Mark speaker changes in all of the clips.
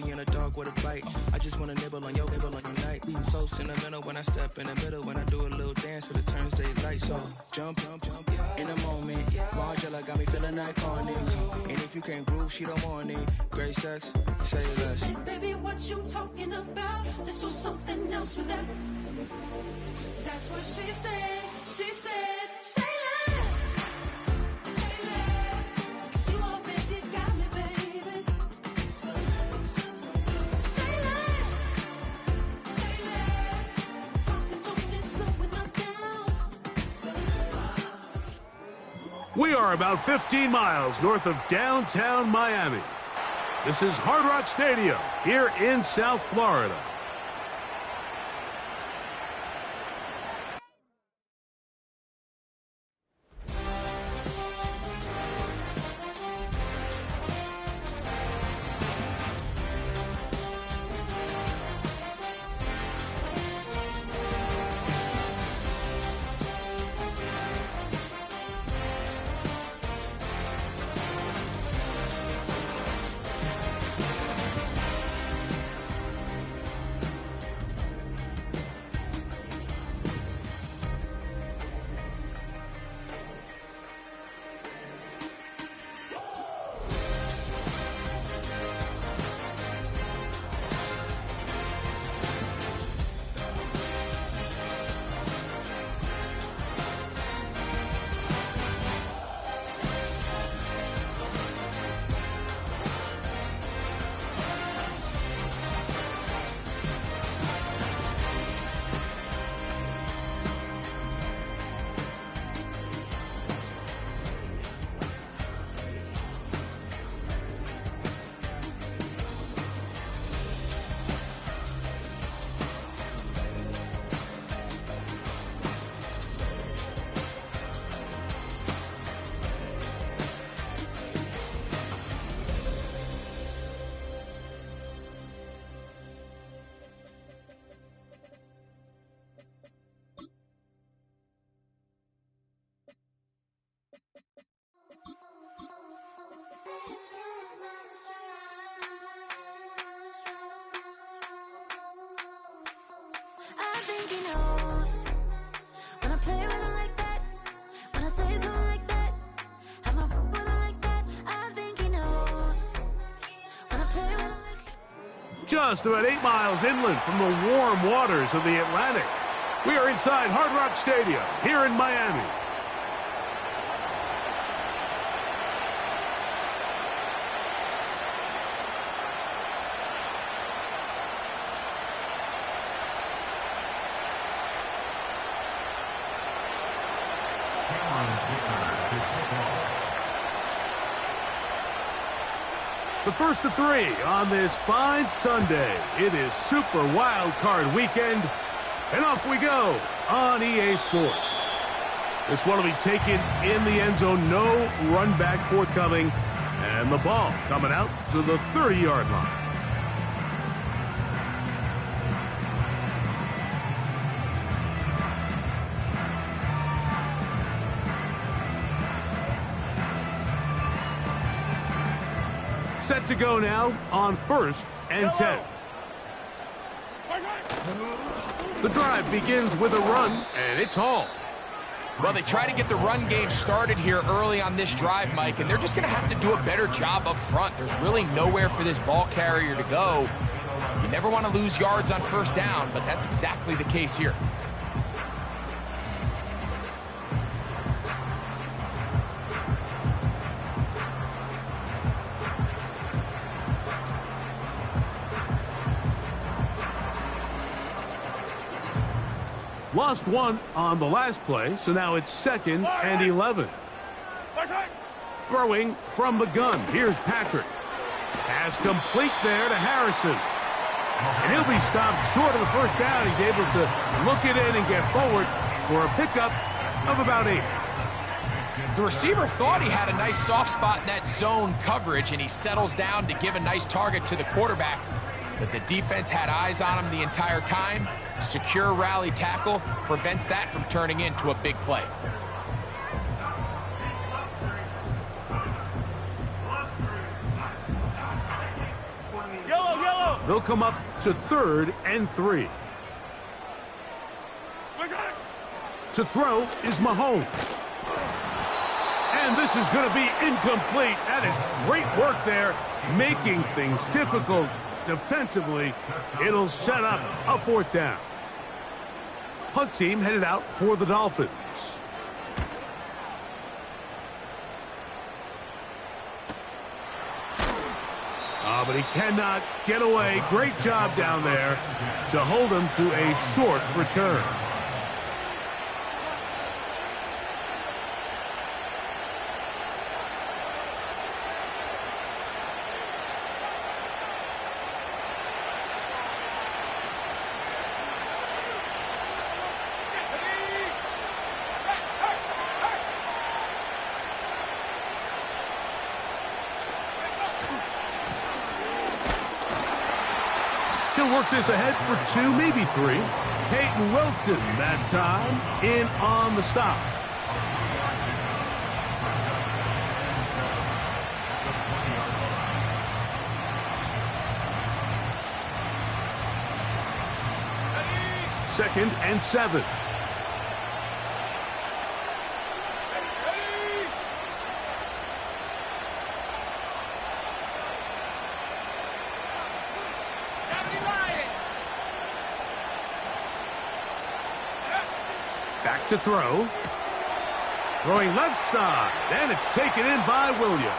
Speaker 1: be in a dog with a bite. I just wanna nibble on your night. So sentimental when I step in the middle. When I do a little dance till it turns daylight. So jump, in a moment. Margella got me feeling iconic. And if you can't groove, she don't want it. Great sex, say less.
Speaker 2: Baby, what you talking about? This was something else with that. That's what she said. She said, say less. Say less. 'Cause you already got me, baby. Say less. Say less. Talking's only slowing us down.
Speaker 3: We are about 15 miles north of downtown Miami. This is Hard Rock Stadium here in South Florida.
Speaker 4: I think he knows when I play with him like that, when I say it to him like that, have my with him like that. I think he knows when I play with him like that.
Speaker 3: Just about 8 miles inland from the warm waters of the Atlantic, we are inside Hard Rock Stadium here in Miami. The first of 3 on this fine Sunday. It is Super Wild Card Weekend, and off we go on EA Sports. This one will be taken in the end zone, no run back forthcoming, and the ball coming out to the 30-yard line. Set to go now on 1st and 10. The drive begins with a run, and it's Hall.
Speaker 5: Well, they try to get the run game started here early on this drive, Mike, and they're just going to have to do a better job up front. There's really nowhere for this ball carrier to go. You never want to lose yards on 1st down, but that's exactly the case here.
Speaker 3: Lost one on the last play, so now it's 2nd and 11. Throwing from the gun. Here's Patrick. Pass complete there to Harrison. And he'll be stopped short of the 1st down. He's able to look it in and get forward for a pickup of about 8.
Speaker 5: The receiver thought he had a nice soft spot in that zone coverage, and he settles down to give a nice target to the quarterback. But the defense had eyes on him the entire time. Secure rally tackle prevents that from turning into a big play.
Speaker 6: Yellow, yellow.
Speaker 3: They'll come up to 3rd and 3. To throw is Mahomes. And this is going to be incomplete. That is great work there, making things difficult defensively. It'll set up a 4th down. Punt team headed out for the Dolphins. But he cannot get away. Great job down there to hold him to a short return. He'll work this ahead for 2, maybe 3. Peyton Wilson that time in on the stop. Second and 7. Back to throw. Throwing left side, and it's taken in by Williams.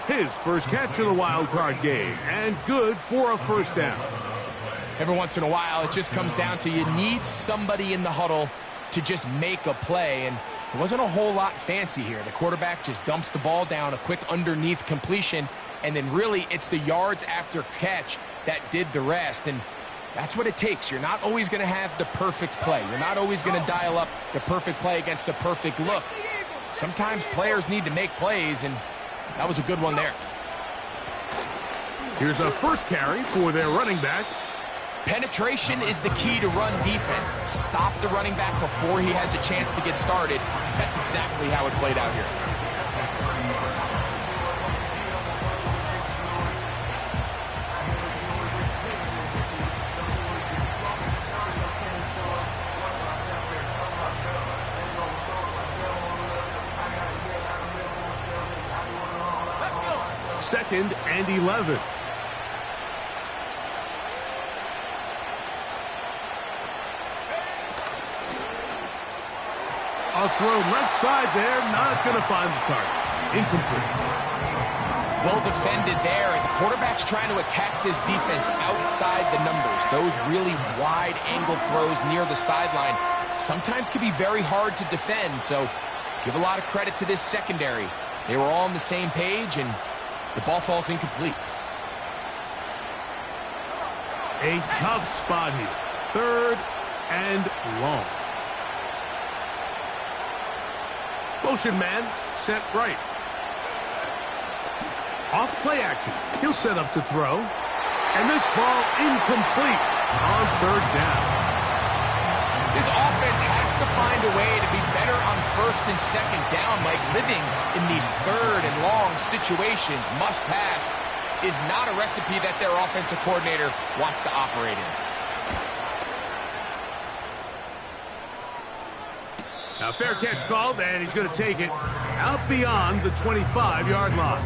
Speaker 3: His first catch of the wild card game, and good for a 1st down.
Speaker 5: Every once in a while, it just comes down to you need somebody in the huddle to just make a play, and it wasn't a whole lot fancy here. The quarterback just dumps the ball down, a quick underneath completion, and then really it's the yards after catch that did the rest, and that's what it takes. You're not always going to have the perfect play. You're not always going to dial up the perfect play against the perfect look. Sometimes players need to make plays, and that was a good one there.
Speaker 3: Here's a first carry for their running back.
Speaker 5: Penetration is the key to run defense. Stop the running back before he has a chance to get started. That's exactly how it played out here.
Speaker 3: Second and 11. A throw left side there, not going to find the target. Incomplete.
Speaker 5: Well defended there, and the quarterback's trying to attack this defense outside the numbers. Those really wide angle throws near the sideline sometimes can be very hard to defend, so give a lot of credit to this secondary. They were all on the same page, and the ball falls incomplete.
Speaker 3: A tough spot here. 3rd and long. Motion man set right. Off play action. He'll set up to throw. And this ball incomplete on 3rd down.
Speaker 5: This offense has to find a way to be better on 1st and 2nd down. Like living in these 3rd and long situations, must pass, is not a recipe that their offensive coordinator wants to operate in.
Speaker 3: Now, fair catch called, and he's going to take it out beyond the 25-yard line.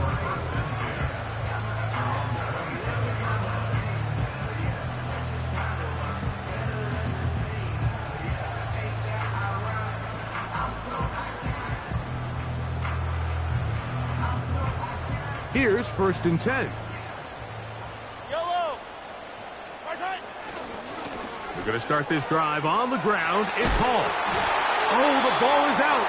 Speaker 3: Here's 1st and 10. They're going to start this drive on the ground. It's Hall. Oh, the ball is out.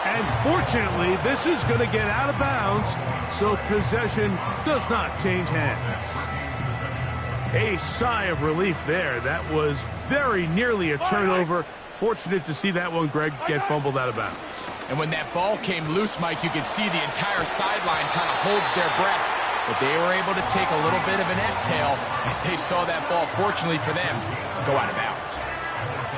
Speaker 3: And fortunately, this is going to get out of bounds, so possession does not change hands. A sigh of relief there. That was very nearly a turnover. Fortunate to see that one, Greg, get fumbled out of bounds.
Speaker 5: And when that ball came loose, Mike, you could see the entire sideline kind of holds their breath. But they were able to take a little bit of an exhale as they saw that ball, fortunately for them, go out of bounds.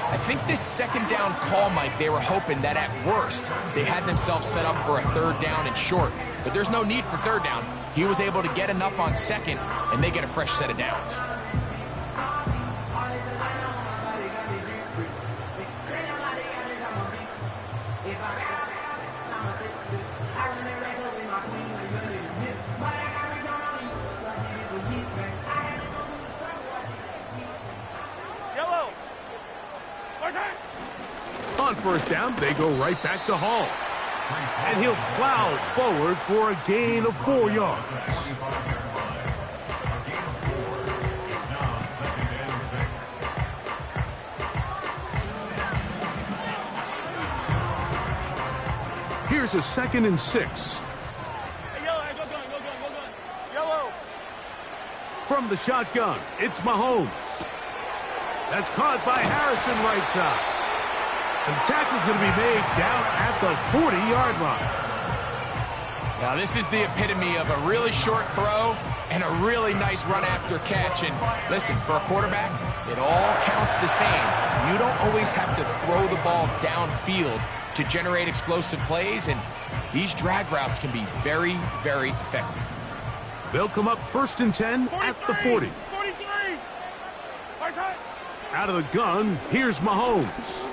Speaker 5: I think this 2nd down call, Mike, they were hoping that at worst they had themselves set up for a 3rd down and short. But there's no need for 3rd down. He was able to get enough on second, and they get a fresh set of downs.
Speaker 3: On first down, they go right back to Hall. And he'll plow forward for a gain of 4 yards. Here's a 2nd and 6. From the shotgun, it's Mahomes. That's caught by Harrison right side. And the tackle's going to be made down at the 40-yard line.
Speaker 5: Now, this is the epitome of a really short throw and a really nice run after catch. And listen, for a quarterback, it all counts the same. You don't always have to throw the ball downfield to generate explosive plays, and these drag routes can be very, very effective.
Speaker 3: They'll come up 1st and 10 at the 40.
Speaker 6: 43.
Speaker 3: Out of the gun, here's Mahomes.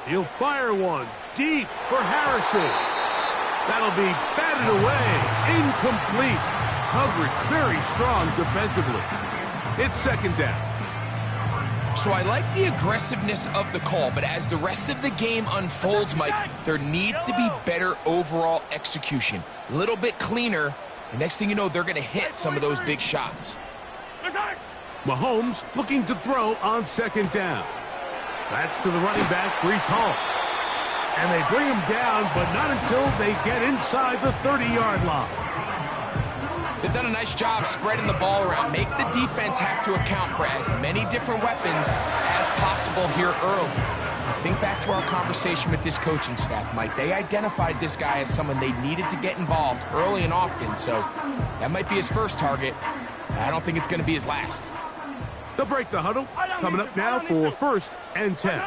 Speaker 3: He'll fire one deep for Harrison. That'll be batted away. Incomplete. Coverage very strong defensively. It's 2nd down.
Speaker 5: So I like the aggressiveness of the call, but as the rest of the game unfolds, Mike, there needs to be better overall execution. A little bit cleaner, and next thing you know, they're going to hit some of those big shots.
Speaker 3: Mahomes looking to throw on 2nd down. That's to the running back, Breece Hall. And they bring him down, but not until they get inside the 30-yard line.
Speaker 5: They've done a nice job spreading the ball around. Make the defense have to account for as many different weapons as possible here early. Think back to our conversation with this coaching staff, Mike. They identified this guy as someone they needed to get involved early and often, so that might be his first target. I don't think it's going to be his last.
Speaker 3: They'll break the huddle. Coming up now for 1st and 10.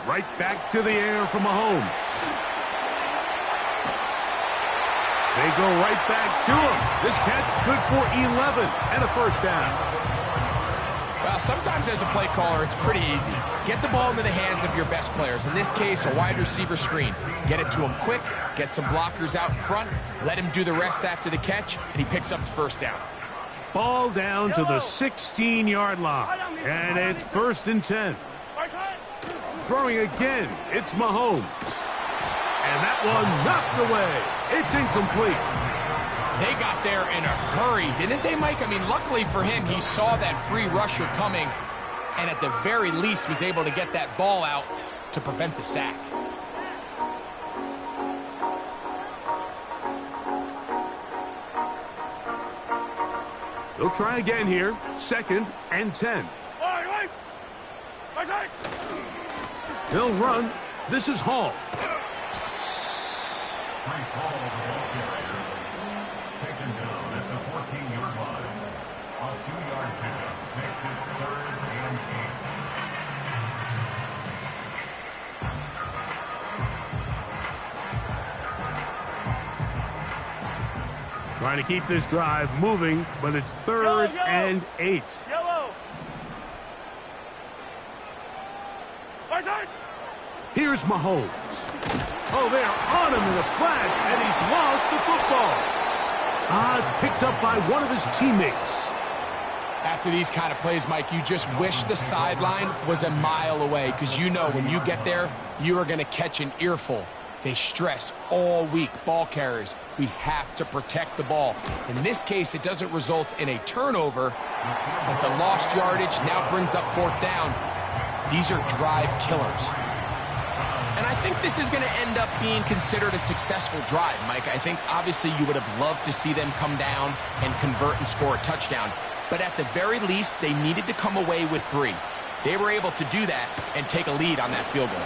Speaker 3: Right back to the air for Mahomes. They go right back to him. This catch good for 11 and a 1st down.
Speaker 5: Well, sometimes as a play caller, it's pretty easy. Get the ball into the hands of your best players. In this case, a wide receiver screen. Get it to him quick, get some blockers out in front, let him do the rest after the catch, and he picks up the 1st down.
Speaker 3: Ball down to the 16-yard line. And it's 1st and 10. Throwing again, it's Mahomes. And that one knocked away. It's incomplete.
Speaker 5: They got there in a hurry, didn't they, Mike? I mean, luckily for him, he saw that free rusher coming and at the very least was able to get that ball out to prevent the sack.
Speaker 3: They'll try again here. 2nd and 10. They'll run. This is Hall.
Speaker 6: Breece Hall, the ball carrier, taken down at the 14-yard line. A 2-yard pickup makes it 3rd and 8.
Speaker 3: Trying to keep this drive moving, but it's 3rd and 8. Here's Mahomes. Oh, they're on him in a flash, and he's lost the football. It's picked up by one of his teammates.
Speaker 5: After these kind of plays, Mike, you just wish the sideline was a mile away because you know when you get there, you are going to catch an earful. They stress all week, ball carriers, we have to protect the ball. In this case, it doesn't result in a turnover, but the lost yardage now brings up 4th down. These are drive killers. And I think this is going to end up being considered a successful drive, Mike. I think obviously you would have loved to see them come down and convert and score a touchdown. But at the very least, they needed to come away with 3. They were able to do that and take a lead on that field goal.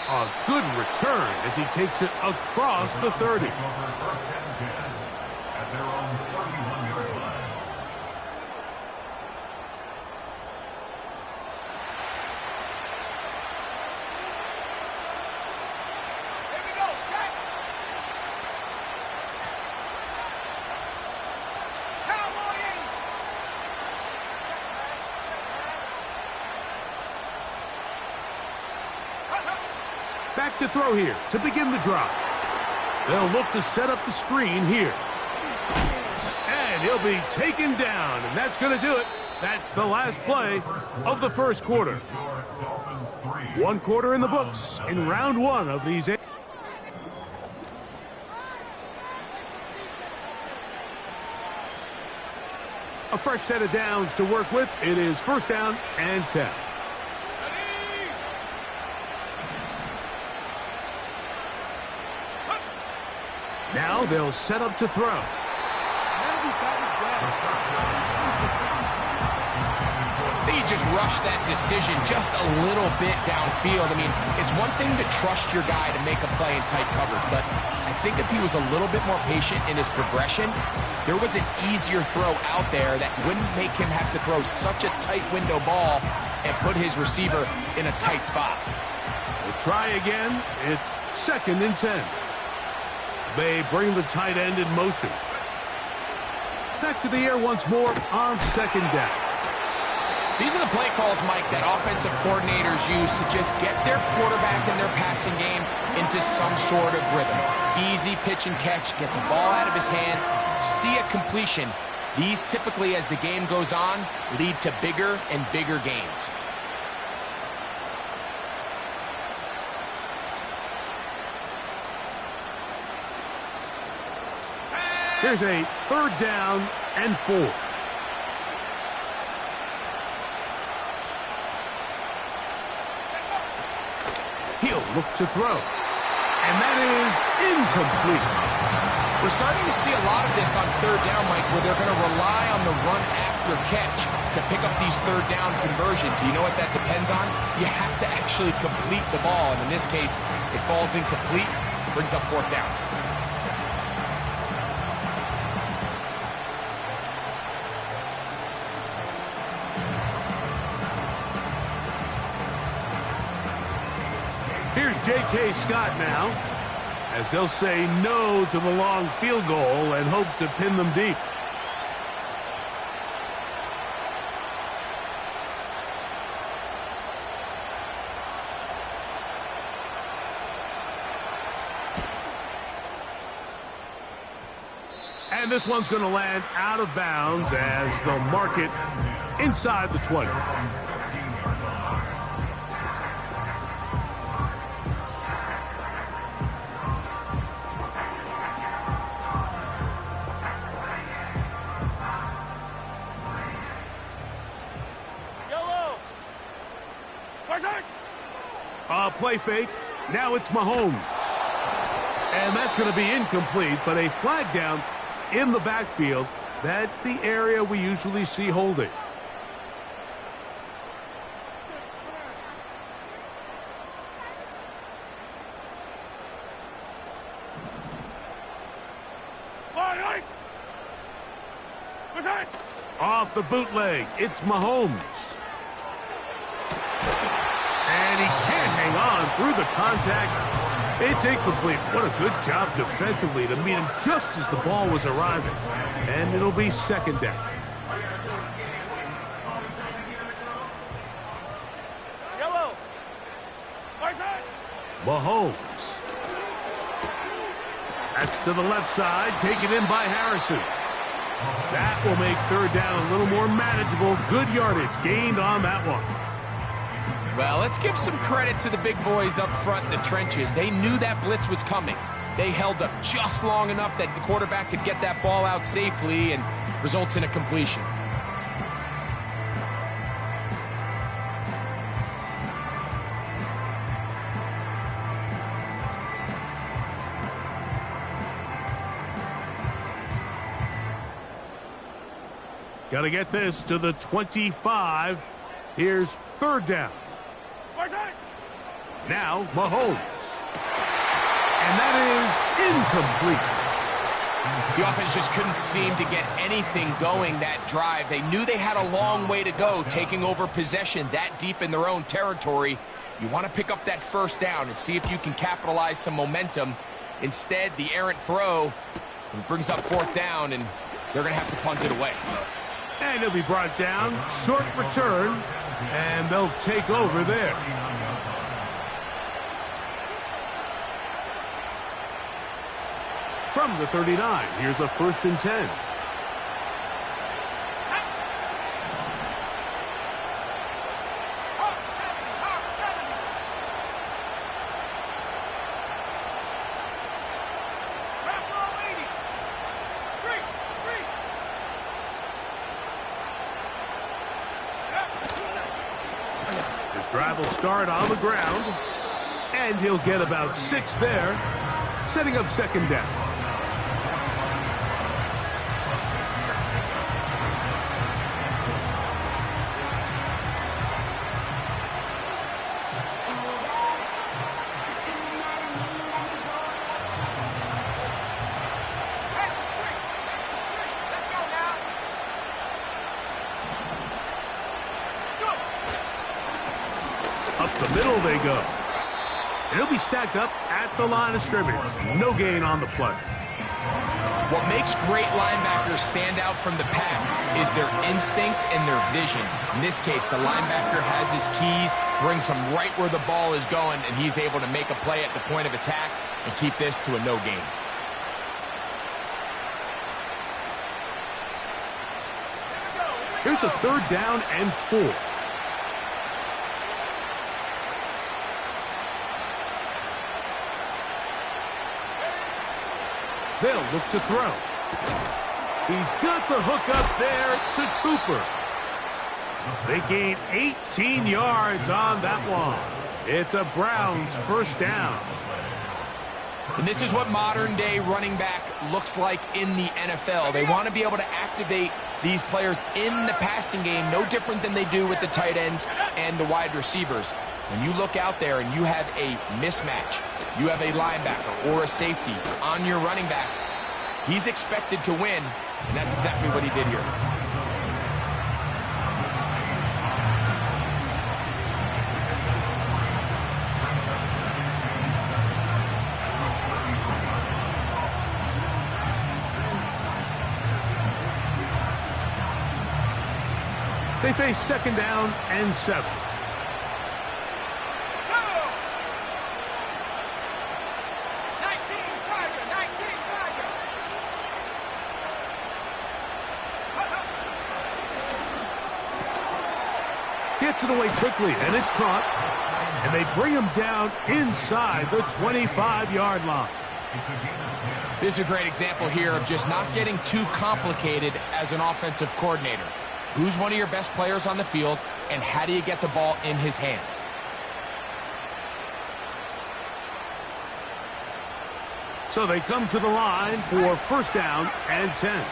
Speaker 3: A good return as he takes it across the 30.
Speaker 6: First and 10 at their own 31-yard line.
Speaker 3: Back to throw here to begin the drive. They'll look to set up the screen here. And he'll be taken down, and that's going to do it. That's the last play of the first quarter. 1 quarter in the books in round 1 of these 8. A fresh set of downs to work with. It is first down and 10. Now they'll set up to throw.
Speaker 5: They just rushed that decision just a little bit downfield. I mean, it's one thing to trust your guy to make a play in tight coverage, but I think if he was a little bit more patient in his progression, there was an easier throw out there that wouldn't make him have to throw such a tight window ball and put his receiver in a tight spot.
Speaker 3: We'll try again. It's second and 10. They bring the tight end in motion. Back to the air once more on second down.
Speaker 5: These are the play calls, Mike, that offensive coordinators use to just get their quarterback and their passing game into some sort of rhythm. Easy pitch and catch, get the ball out of his hand, see a completion. These typically, as the game goes on, lead to bigger and bigger gains.
Speaker 3: Here's a third down and 4. He'll look to throw. And that is incomplete.
Speaker 5: We're starting to see a lot of this on third down, Mike, where they're going to rely on the run after catch to pick up these third down conversions. You know what that depends on? You have to actually complete the ball. And in this case, it falls incomplete, brings up fourth down.
Speaker 3: Here's J.K. Scott now, as they'll say no to the long field goal and hope to pin them deep. And this one's going to land out of bounds as they'll mark it inside the 20. Play fake. Now it's Mahomes. And that's going to be incomplete, but a flag down in the backfield. That's the area we usually see holding. Off the bootleg, it's Mahomes. And he can't hang on through the contact. It's incomplete. What a good job defensively to meet him just as the ball was arriving. And it'll be second down.
Speaker 7: Yellow.
Speaker 3: Mahomes. That's to the left side, taken in by Harrison. That will make third down a little more manageable. Good yardage gained on that one.
Speaker 5: Well, let's give some credit to the big boys up front in the trenches. They knew that blitz was coming. They held up just long enough that the quarterback could get that ball out safely and results in a completion.
Speaker 3: Got to get this to the 25. Here's third down. Now Mahomes. And that is incomplete.
Speaker 5: The offense just couldn't seem to get anything going that drive. They knew they had a long way to go, taking over possession that deep in their own territory. You want to pick up that first down and see if you can capitalize some momentum. Instead, the errant throw brings up fourth down, and they're going to have to punt it away.
Speaker 3: And he'll be brought down. Short return. And they'll take over there. from the 39. Here's a 1st and 10. His drive will start on the ground, and he'll get about 6 there, setting up 2nd down. Up the middle they go. And he'll be stacked up at the line of scrimmage. No gain on the play.
Speaker 5: What makes great linebackers stand out from the pack is their instincts and their vision. In this case, the linebacker has his keys, brings him right where the ball is going, and he's able to make a play at the point of attack and keep this to a no gain.
Speaker 3: Here's a 3rd down and 4. They'll look to throw. He's got the hook up there to Cooper. They gain 18 yards on that one. It's a Browns 1st down.
Speaker 5: And this is what modern-day running back looks like in the NFL. They want to be able to activate these players in the passing game, no different than they do with the tight ends and the wide receivers. When you look out there and you have a mismatch, you have a linebacker or a safety on your running back, he's expected to win, and that's exactly what he did here.
Speaker 3: They face 2nd down and 7. Gets it away quickly, and it's caught. And they bring him down inside the 25-yard line.
Speaker 5: This is a great example here of just not getting too complicated as an offensive coordinator. Who's one of your best players on the field, and how do you get the ball in his hands?
Speaker 3: So they come to the line for 1st down and 10.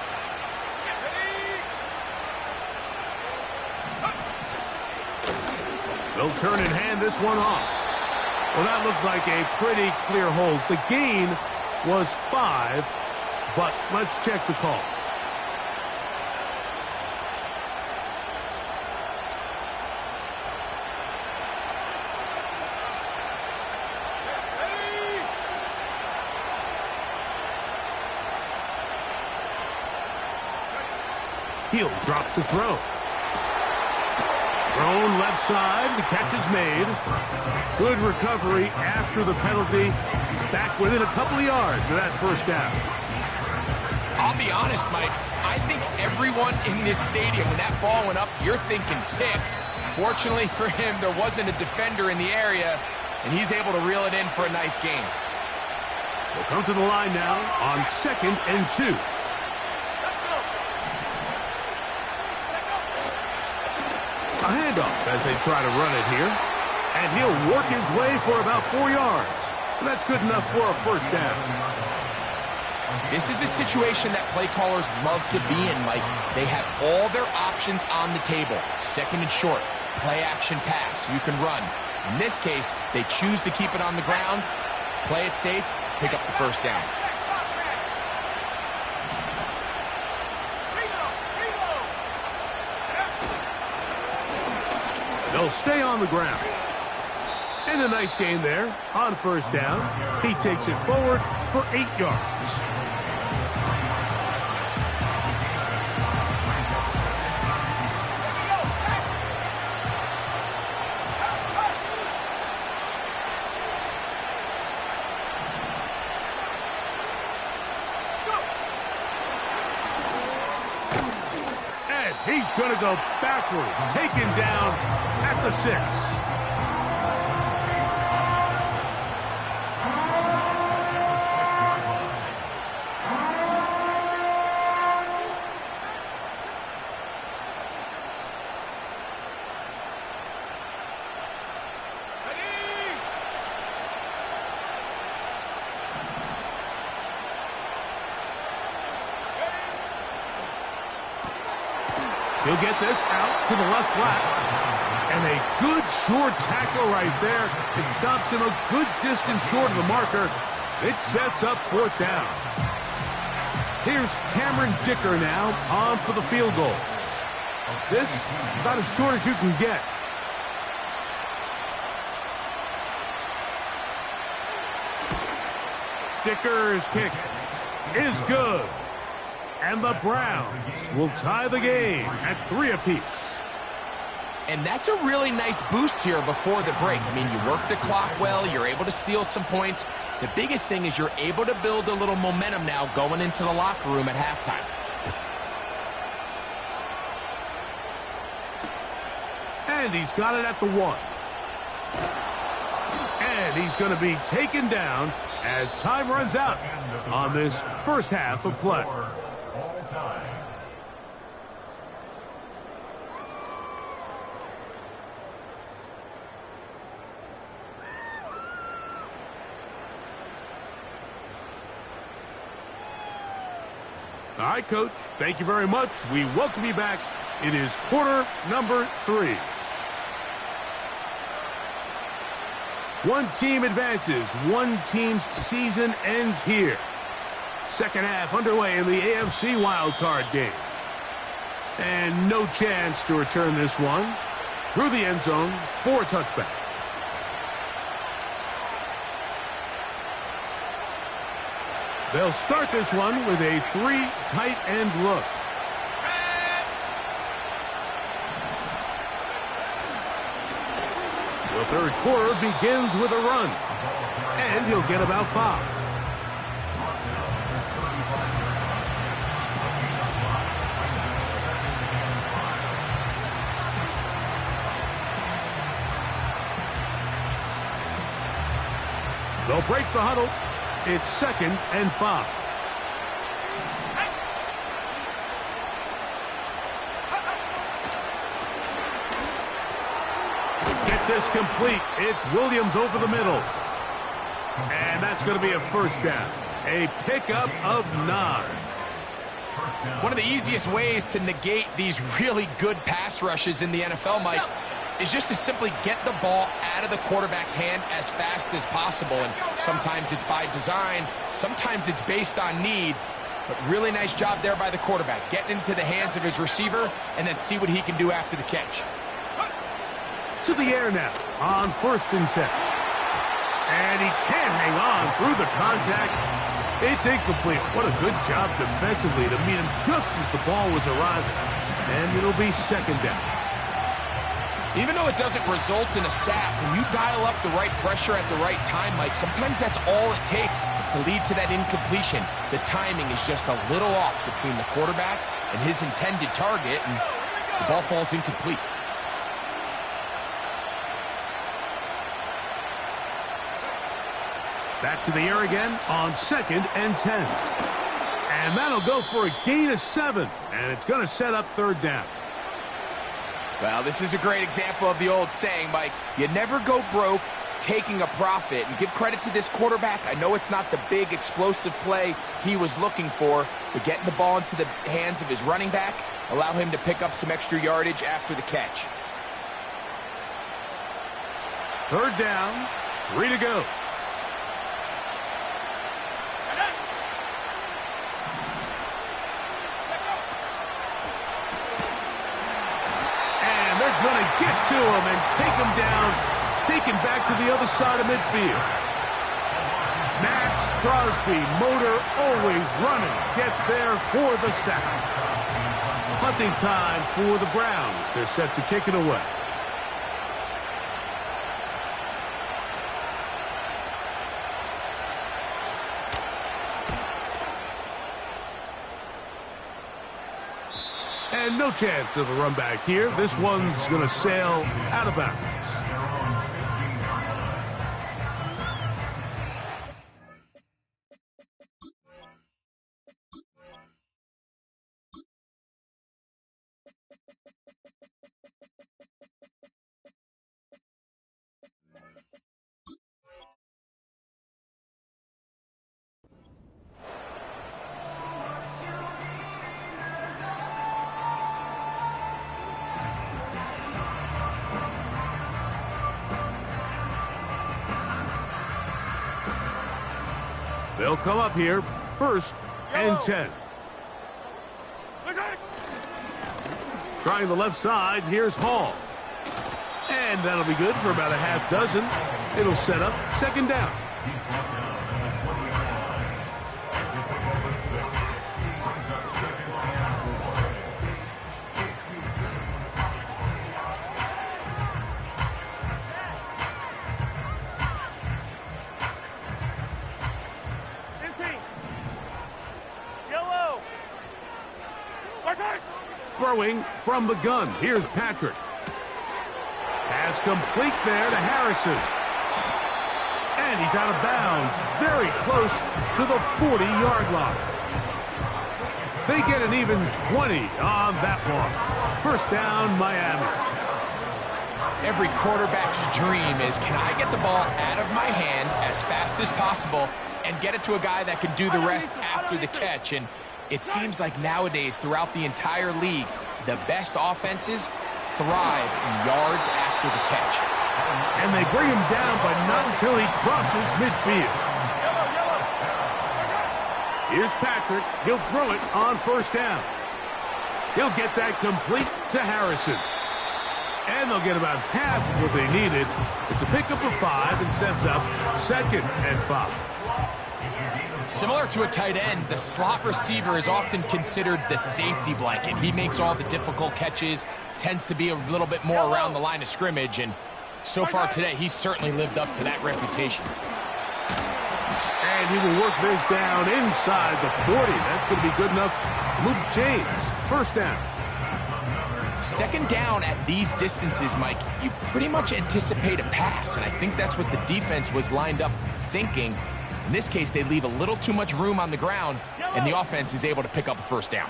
Speaker 3: They'll turn and hand this one off. Well, that looked like a pretty clear hold. The gain was 5, but let's check the call. He'll drop the throw. Thrown left side. The catch is made. Good recovery after the penalty. He's back within a couple of yards of that 1st down.
Speaker 5: I'll be honest, Mike. I think everyone in this stadium, when that ball went up, you're thinking pick. Fortunately for him, there wasn't a defender in the area, and he's able to reel it in for a nice gain.
Speaker 3: They'll come to the line now on 2nd and 2. A handoff as they try to run it here. And he'll work his way for about 4 yards. And that's good enough for a 1st down.
Speaker 5: This is a situation that play callers love to be in, Mike. They have all their options on the table. 2nd and short, play action pass, you can run. In this case, they choose to keep it on the ground, play it safe, pick up the 1st down.
Speaker 3: They'll stay on the ground. And a nice gain there on 1st down. He takes it forward for 8 yards. And he's going to go backwards, taken down at the 6. He'll get this out to the left flat. And a good short tackle right there. It stops him a good distance short of the marker. It sets up 4th down. Here's Cameron Dicker now on for the field goal. This about as short as you can get. Dicker's kick is good. And the Browns will tie the game at 3 apiece.
Speaker 5: And that's a really nice boost here before the break. I mean, you work the clock well, you're able to steal some points. The biggest thing is you're able to build a little momentum now going into the locker room at halftime.
Speaker 3: And he's got it at the 1. And he's going to be taken down as time runs out on this first half of play. All right, Coach, thank you very much. We welcome you back. It is quarter number 3. One team advances. One team's season ends here. Second half underway in the AFC wildcard game. And no chance to return this one through the end zone for a touchback. They'll start this one with a 3 tight end look. The third quarter begins with a run. And he'll get about 5. They'll break the huddle. It's 2nd and 5. Get this complete. It's Williams over the middle. And that's going to be a first down. A pickup of 9.
Speaker 5: One of the easiest ways to negate these really good pass rushes in the NFL, Mike, is just to simply get the ball out of the quarterback's hand as fast as possible. And sometimes it's by design, sometimes it's based on need. But really nice job there by the quarterback, getting into the hands of his receiver and then see what he can do after the catch.
Speaker 3: To the air now on 1st and 10. And he can't hang on through the contact. It's incomplete. What a good job defensively to meet him just as the ball was arriving. And it'll be 2nd down.
Speaker 5: Even though it doesn't result in a sack, when you dial up the right pressure at the right time, Mike, sometimes that's all it takes to lead to that incompletion. The timing is just a little off between the quarterback and his intended target, and the ball falls incomplete.
Speaker 3: Back to the air again on 2nd and 10. And that'll go for a gain of 7. And it's going to set up 3rd down.
Speaker 5: Well, this is a great example of the old saying, Mike. You never go broke taking a profit. And give credit to this quarterback. I know it's not the big explosive play he was looking for, but getting the ball into the hands of his running back allow him to pick up some extra yardage after the catch.
Speaker 3: 3rd down, 3 to go. Going to get to him and take him down, take him back to the other side of midfield. Max Crosby, motor always running, gets there for the sack. Punting time for the Browns. They're set to kick it away. And no chance of a run back here. This one's going to sail out of bounds. They'll come up here, 1st and 10. Trying the left side, here's Hall. And that'll be good for about a half dozen. It'll set up 2nd down.
Speaker 6: He's brought down at the 20-yard line. As he pick up the 6, brings up 2nd and 4.
Speaker 3: Throwing from the gun. Here's Patrick. Pass complete there to Harrison. And he's out of bounds. Very close to the 40-yard line. They get an even 20 on that one. 1st down, Miami.
Speaker 5: Every quarterback's dream is, can I get the ball out of my hand as fast as possible and get it to a guy that can do the rest after the catch? And it seems like nowadays, throughout the entire league, the best offenses thrive in yards after the catch.
Speaker 3: And they bring him down, but not until he crosses midfield. Here's Patrick. He'll throw it on 1st down. He'll get that complete to Harrison. And they'll get about half of what they needed. It's a pickup of 5 and sets up 2nd and 5.
Speaker 5: Similar to a tight end, the slot receiver is often considered the safety blanket. He makes all the difficult catches, tends to be a little bit more around the line of scrimmage, and so far today, he's certainly lived up to that reputation.
Speaker 3: And he will work this down inside the 40. That's going to be good enough to move the chains. 1st down.
Speaker 5: 2nd down at these distances, Mike, you pretty much anticipate a pass, and I think that's what the defense was lined up thinking. In this case, they leave a little too much room on the ground, and the offense is able to pick up a 1st down.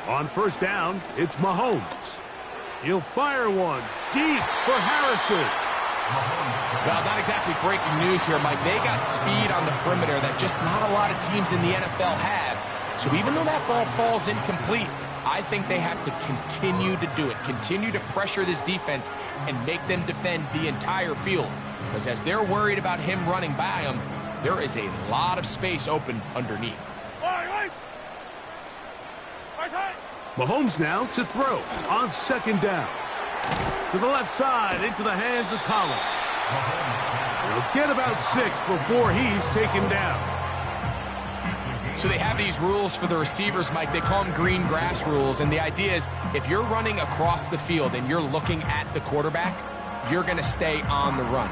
Speaker 3: On 1st down, it's Mahomes. He'll fire one deep for Harrison.
Speaker 5: Well, not exactly breaking news here, Mike. They got speed on the perimeter that just not a lot of teams in the NFL have. So even though that ball falls incomplete, I think they have to continue to do it, continue to pressure this defense and make them defend the entire field. Because as they're worried about him running by them, there is a lot of space open underneath.
Speaker 3: Mahomes now to throw on 2nd down. To the left side, into the hands of Collins. He'll get about 6 before he's taken down.
Speaker 5: So they have these rules for the receivers, Mike. They call them green grass rules. And the idea is if you're running across the field and you're looking at the quarterback, you're going to stay on the run.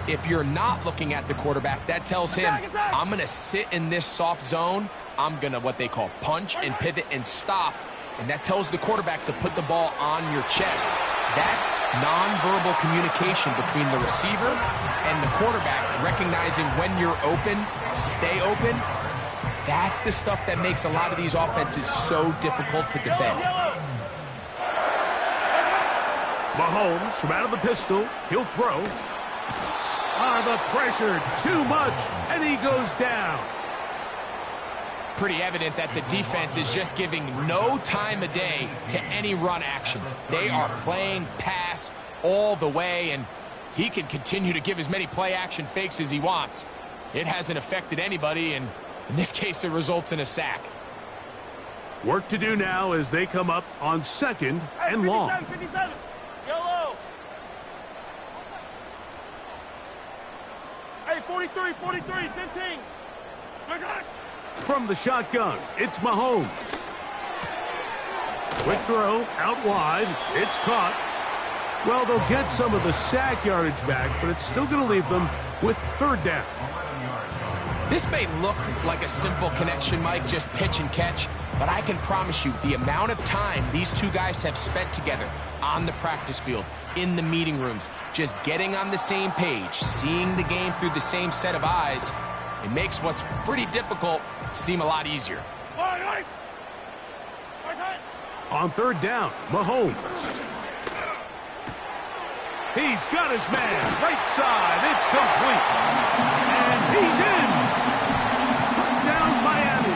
Speaker 5: If you're not looking at the quarterback, that tells him, I'm going to sit in this soft zone. I'm going to what they call punch and pivot and stop. And that tells the quarterback to put the ball on your chest. That nonverbal communication between the receiver and the quarterback, recognizing when you're open, stay open, that's the stuff that makes a lot of these offenses so difficult to defend.
Speaker 3: Mahomes from out of the pistol. He'll throw. The pressure, too much, and he goes down.
Speaker 5: Pretty evident that the defense is just giving no time of day to any run actions. They are playing pass all the way, and he can continue to give as many play-action fakes as he wants. It hasn't affected anybody, and in this case, it results in a sack.
Speaker 3: Work to do now as they come up on 2nd and long.
Speaker 7: 57. Yellow. Hey, 43, 15.
Speaker 3: From the shotgun, it's Mahomes. Quick throw, out wide. It's caught. Well, they'll get some of the sack yardage back, but it's still going to leave them with 3rd down.
Speaker 6: 11 yards on
Speaker 5: This may look like a simple connection, Mike, just pitch and catch, but I can promise you the amount of time these two guys have spent together on the practice field, in the meeting rooms, just getting on the same page, seeing the game through the same set of eyes, it makes what's pretty difficult seem a lot easier.
Speaker 3: On third down, Mahomes. He's got his man, right side, it's complete. And he's in. Touchdown, Miami.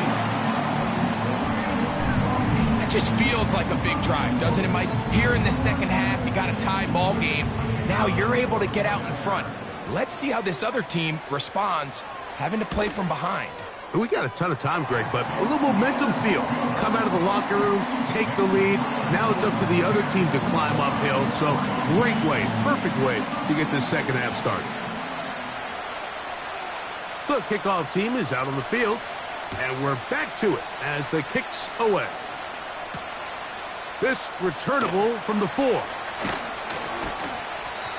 Speaker 5: It just feels like a big drive, doesn't it, Mike? Here in the second half, you got a tie ball game. Now you're able to get out in front. Let's see how this other team responds, having to play from behind.
Speaker 3: We got a ton of time, Greg, but a little momentum feel. Come out of the locker room, take the lead. Now it's up to the other team to climb uphill. So great way, perfect way to get this second half started. The kickoff team is out on the field, and we're back to it as the kick's away. This returnable from the 4.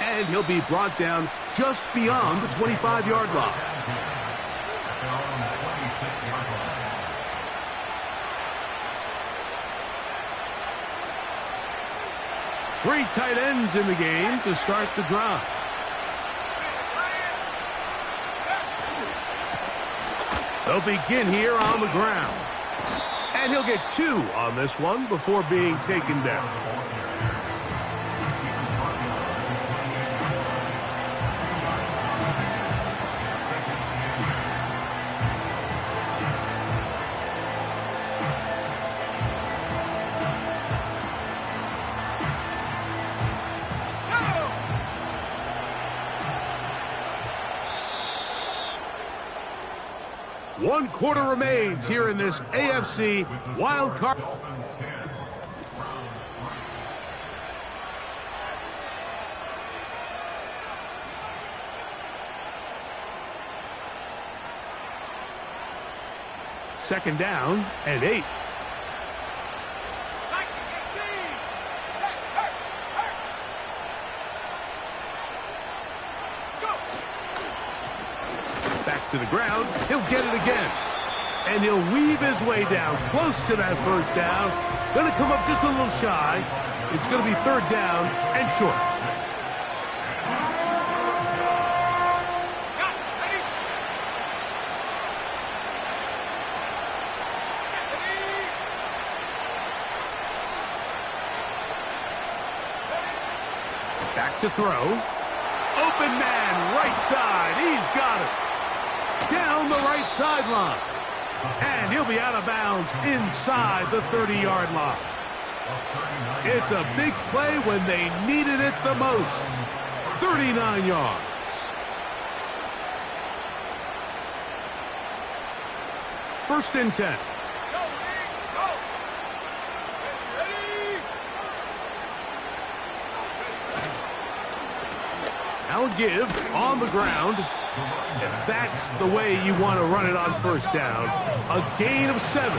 Speaker 3: And he'll be brought down just beyond the 25-yard line. Three tight ends in the game to start the drive. They'll begin here on the ground. And he'll get 2 on this one before being taken down. One quarter remains here in this AFC wild card. Second down and 8. Back to the ground. He'll get it again. And he'll weave his way down close to that first down. Going to come up just a little shy. It's going to be third down and short. Back to throw. Open man, right side. He's got it. Down the right sideline. And he'll be out of bounds inside the 30-yard line. It's a big play when they needed it the most. 39 yards. First and 10. Now give on the ground. And that's the way you want to run it on first down. A gain of 7.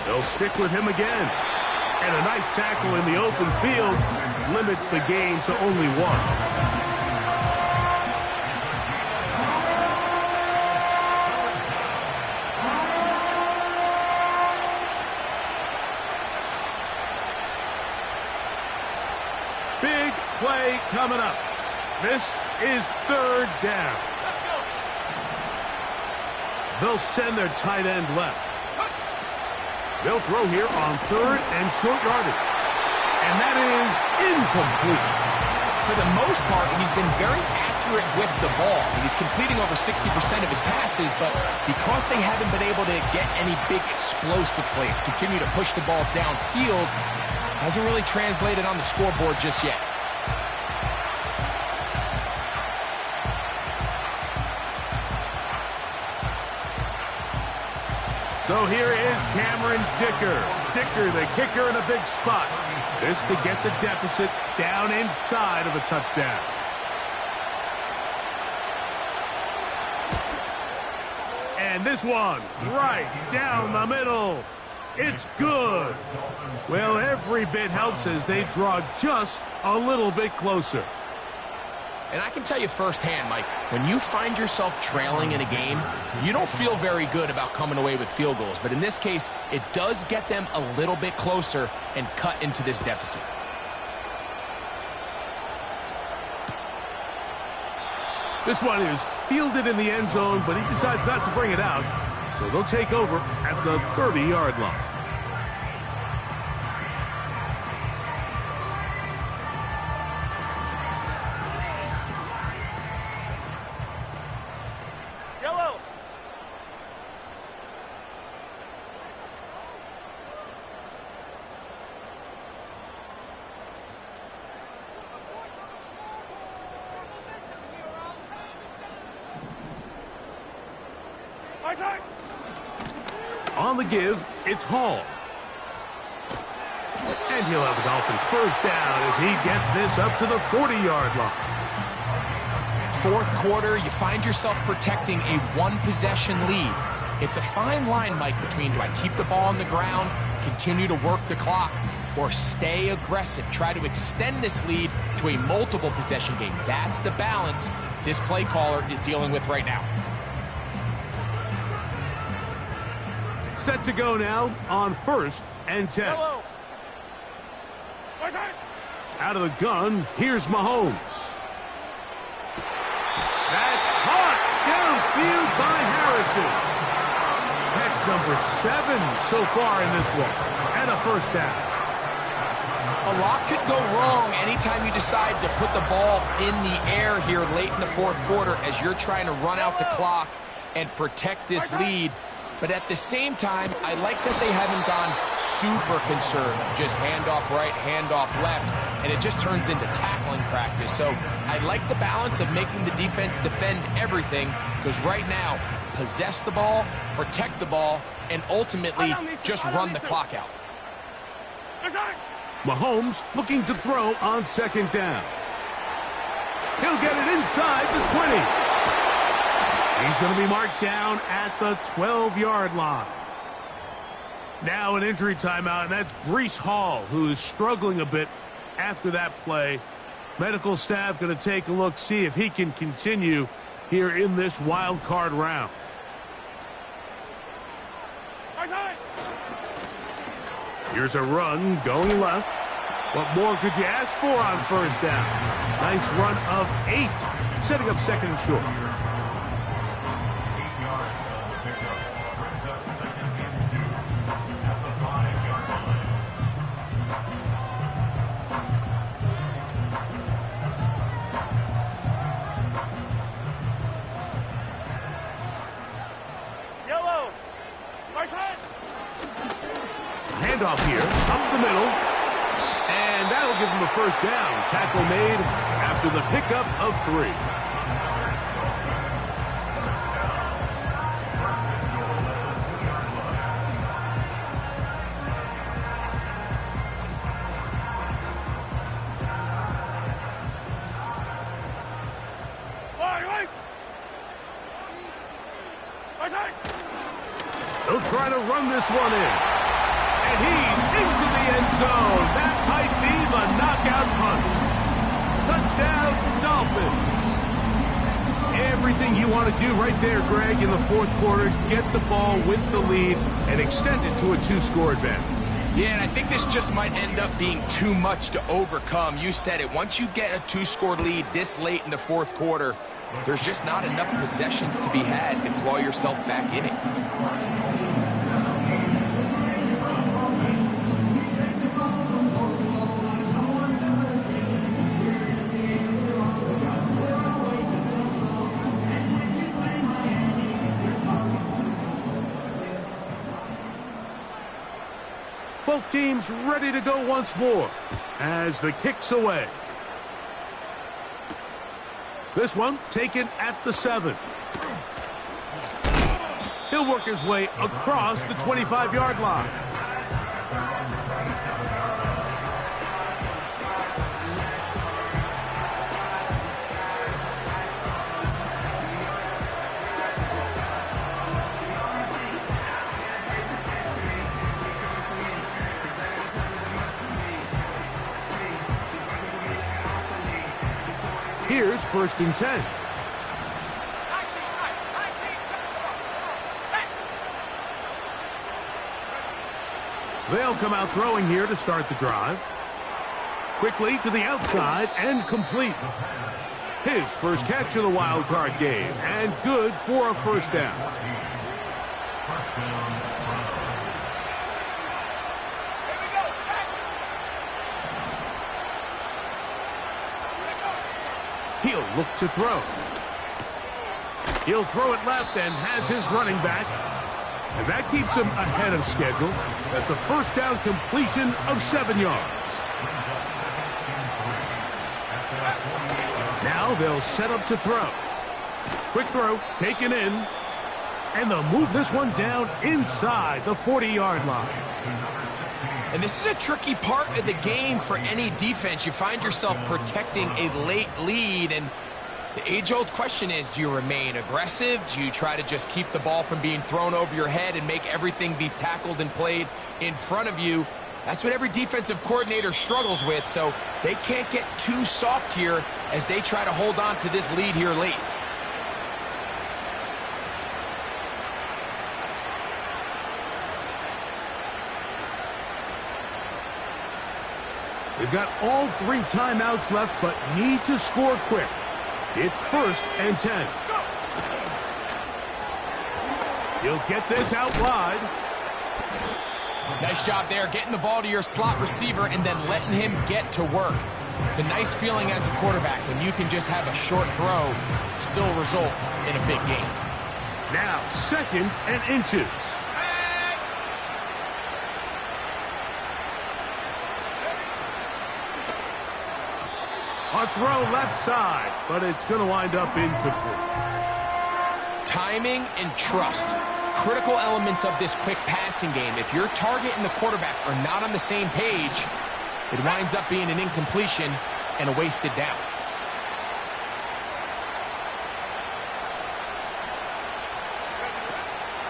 Speaker 3: They'll stick with him again. And a nice tackle in the open field limits the gain to only 1. Play coming up. This is third down. They'll send their tight end left. They'll throw here on third and short yardage. And that is incomplete.
Speaker 5: For the most part, he's been very accurate with the ball. He's completing over 60% of his passes, but because they haven't been able to get any big explosive plays, continue to push the ball downfield, hasn't really translated on the scoreboard just yet.
Speaker 3: So here is Cameron Dicker. Dicker, the kicker, in a big spot. This to get the deficit down inside of a touchdown. And this one right down the middle. It's good. Well, every bit helps as they draw just a little bit closer.
Speaker 5: And I can tell you firsthand, Mike, when you find yourself trailing in a game, you don't feel very good about coming away with field goals. But in this case, it does get them a little bit closer and cut into this deficit.
Speaker 3: This one is fielded in the end zone, but he decides not to bring it out. So they'll take over at the 30-yard line.
Speaker 7: Yellow.
Speaker 3: On the give, it's Hall. And he'll have the Dolphins first down as he gets this up to the 40-yard line.
Speaker 5: Fourth quarter, you find yourself protecting a one-possession lead. It's a fine line, Mike, between do I keep the ball on the ground, continue to work the clock, or stay aggressive, try to extend this lead to a multiple possession game. That's the balance this play caller is dealing with right now.
Speaker 3: Set to go now on 1st and 10.
Speaker 7: Yellow.
Speaker 3: Out of the gun, here's Mahomes. That's caught downfield by Harrison. Catch number 7 so far in this one, and a first down.
Speaker 5: A lot could go wrong anytime you decide to put the ball in the air here late in the fourth quarter as you're trying to run out the clock and protect this lead. But at the same time, I like that they haven't gone super conserved. Just handoff right, handoff left, and it just turns into tackling practice. So I like the balance of making the defense defend everything, because right now, possess the ball, protect the ball, and ultimately just run the clock out.
Speaker 3: Mahomes looking to throw on 2nd down. He'll get it inside the 20. He's going to be marked down at the 12-yard line. Now an injury timeout, and that's Breece Hall, who is struggling a bit after that play. Medical staff going to take a look, see if he can continue here in this wild card round. Here's a run going left. What more could you ask for on 1st down? Nice run of 8, setting up 2nd and short. Handoff here, up the middle, and that'll give him a first down. Tackle made after the pickup of 3. They'll try to run this one in. And he's into the end zone. That might be the knockout punch. Touchdown, Dolphins. Everything you want to do right there, Greg, in the fourth quarter. Get the ball with the lead and extend it to a 2-score advantage.
Speaker 5: Yeah, and I think this just might end up being too much to overcome. You said it. Once you get a 2-score lead this late in the fourth quarter, there's just not enough possessions to be had to claw yourself back in it.
Speaker 3: Both teams ready to go once more as the kick's away. This one taken at the 7. He'll work his way across the 25-yard line. Here's 1st and 10. They'll come out throwing here to start the drive. Quickly to the outside and complete. His first catch of the wild card game, and good for a 1st down. He'll look to throw. He'll throw it left and has his running back. And that keeps him ahead of schedule. That's a 1st down completion of 7 yards. Now they'll set up to throw. Quick throw, taken in. And they'll move this one down inside the 40-yard line.
Speaker 5: And this is a tricky part of the game for any defense. You find yourself protecting a late lead, and the age-old question is, do you remain aggressive? Do you try to just keep the ball from being thrown over your head and make everything be tackled and played in front of you? That's what every defensive coordinator struggles with, so they can't get too soft here as they try to hold on to this lead here late.
Speaker 3: They've got all 3 timeouts left, but need to score quick. It's 1st and 10. He'll get this out wide.
Speaker 5: Nice job there, getting the ball to your slot receiver and then letting him get to work. It's a nice feeling as a quarterback when you can just have a short throw, still result in a big game.
Speaker 3: Now 2nd and inches. A throw left side, but it's going to wind up incomplete.
Speaker 5: Timing and trust, critical elements of this quick passing game. If your target and the quarterback are not on the same page, it winds up being an incompletion and a wasted down.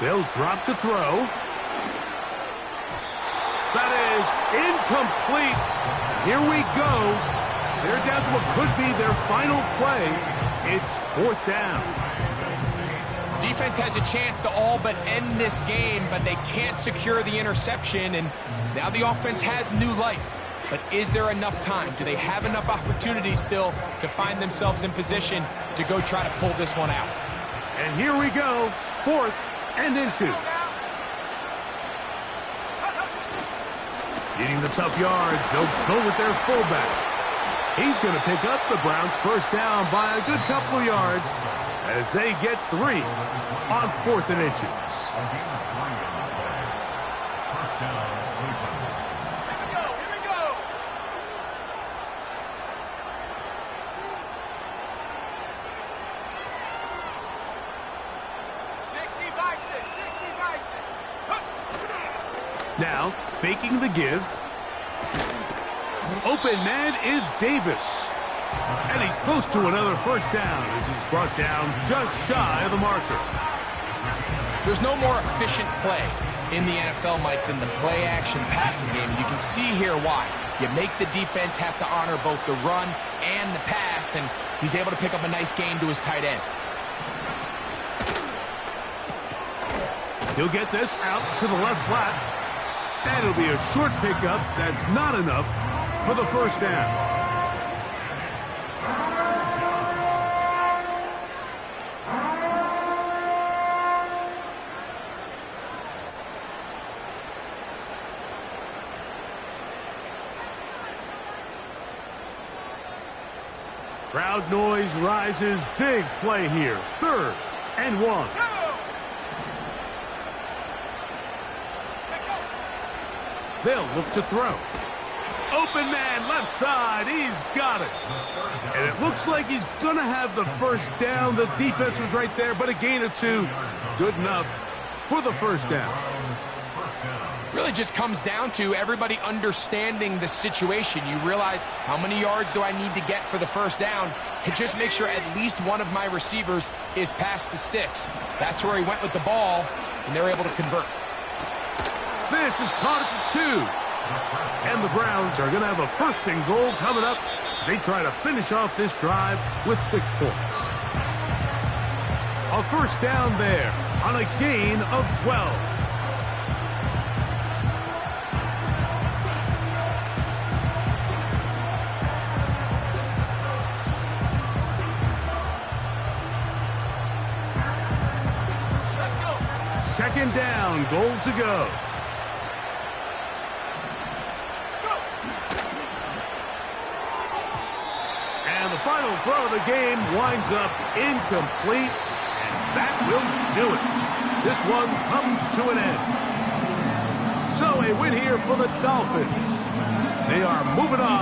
Speaker 3: They'll drop to throw. That is incomplete. Here we go. They're down to what could be their final play. It's 4th down.
Speaker 5: Defense has a chance to all but end this game, but they can't secure the interception, and now the offense has new life. But is there enough time? Do they have enough opportunities still to find themselves in position to go try to pull this one out?
Speaker 3: And here we go, 4th and inches. Getting the tough yards, they'll go with their fullback. He's going to pick up the Browns' 1st down by a good couple of yards as they get 3 on 4th and inches.
Speaker 7: Here we go.
Speaker 3: Now, faking the give. Open man is Davis. And he's close to another 1st down as he's brought down just shy of the marker.
Speaker 5: There's no more efficient play in the NFL, Mike, than the play-action passing game. And you can see here why. You make the defense have to honor both the run and the pass, and he's able to pick up a nice gain to his tight end.
Speaker 3: He'll get this out to the left flat. That'll be a short pickup. That's not enough for the 1st down. Crowd noise rises. Big play here. 3rd and 1. They'll look to throw. Open man, left side. He's got it. And it looks like he's going to have the 1st down. The defense was right there, but a gain of 2. Good enough for the 1st down.
Speaker 5: Really just comes down to everybody understanding the situation. You realize, how many yards do I need to get for the 1st down? And just make sure at least one of my receivers is past the sticks. That's where he went with the ball, and they're able to convert.
Speaker 3: This is caught at the 2. And the Browns are going to have a 1st and goal coming up They try to finish off this drive with 6 points. A first down there on a gain of 12. Second down, goal to go. And the final throw of the game winds up incomplete, and that will do it. This one comes to an end. So a win here for the Dolphins. They are moving on.